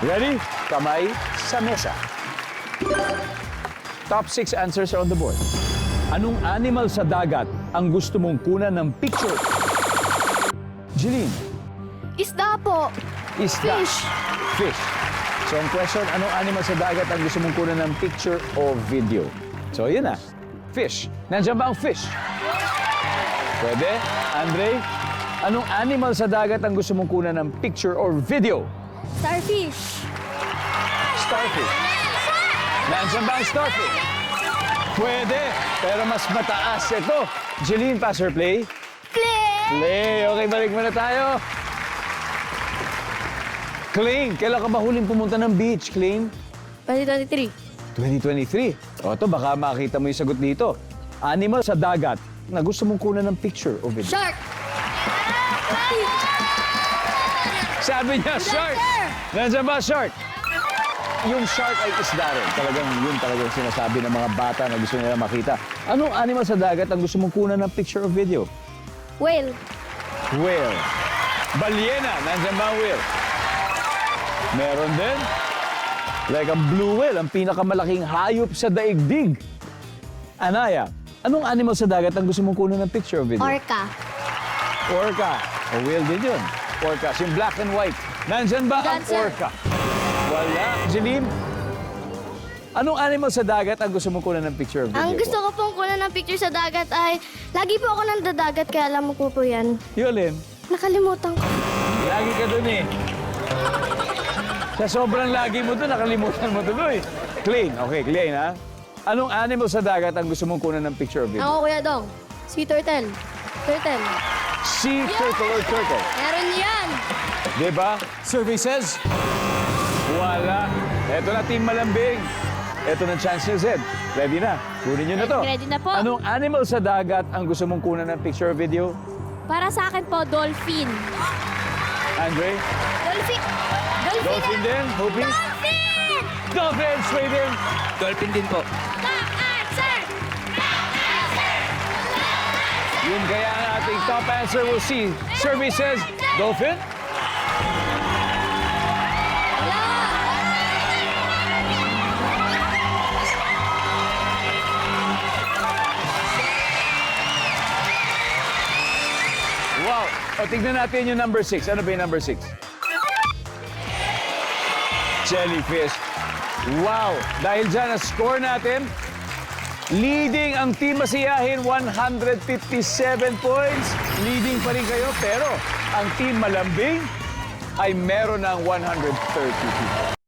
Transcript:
Ready? Kamay sa mesa. Top 6 answers are on the board. Anong animal sa dagat ang gusto mong kunan ng picture? Jeline, Isda po. isda. Fish. Fish. So ang question, anong animal sa dagat ang gusto mong kunan ng picture o video? So yun na. Fish. Nandiyan ba ang fish? Pwede. Andre, anong animal sa dagat ang gusto mong kunan ng picture or video? Starfish. Starfish. Nandiyan ba ang starfish? Pwede, pero mas mataas. Ito, Jeline, pass or play? Play. Play. Okay, balik muna tayo. Kling, kailan ka ba huling pumunta ng beach, Kling? 2023. 2023. O, ito, baka makita mo yung sagot dito. Animal sa dagat na gusto mong kunan ng picture o video. Shark. Sabi niya, shark! Nandiyan ba, shark? Yung shark ay isda rin. Talagang yun talagang sinasabi ng mga bata na gusto nila makita. Anong animal sa dagat ang gusto mong kunan ng picture o video? Whale. Whale. Balyena. Nandiyan ba ang whale? Meron din. Like ang blue whale, ang pinakamalaking hayop sa daigdig. Anaya, anong animal sa dagat ang gusto mong kunan ng picture o video? Orca. Orca. O whale din yun. Orca. Yung black and white. Nandyan ba ang Dancer. orca? Wala. Jeline, anong animal sa dagat ang gusto mong kunan ng picture o video? Ang gusto ko pong kunan ng picture sa dagat ay, lagi po ako nandaдаgat kaya alam mo po yan. Yulin, Nakalimutan ko. lagi ka dun eh. Sa sobrang lagi mo dun, nakalimutan mo tuloy. Clean. Okay, clean ha? Anong animal sa dagat ang gusto mong kunan ng picture o video? Ako, Kuya Dong. Sea turtle. Turtle. Sea turtle or turtle? Meron yan. Diba? Survey says, wala. Eto na, Team Malambing. Eto na chance niyo, Zed. Ready na? Kunin niyo na to. Ready na po. Anong animal sa dagat ang gusto mong kunan ng picture or video? Para sa akin po, dolphin. Andre? Dolphin. Dolphin din? Hopi? Dolphin! Dolphin! Sweden! Dolphin din po. Top answer! Yun kaya ang ating top answer. We'll see. Survey says, dolphin? Wow. O, tignan natin yung number 6. Ano ba yung number 6? Jellyfish. Wow. Dahil dyan, ang score natin, leading ang Team Masiyahin, 157 points. Leading pa rin kayo, pero ang Team Malambing ay meron ng 132.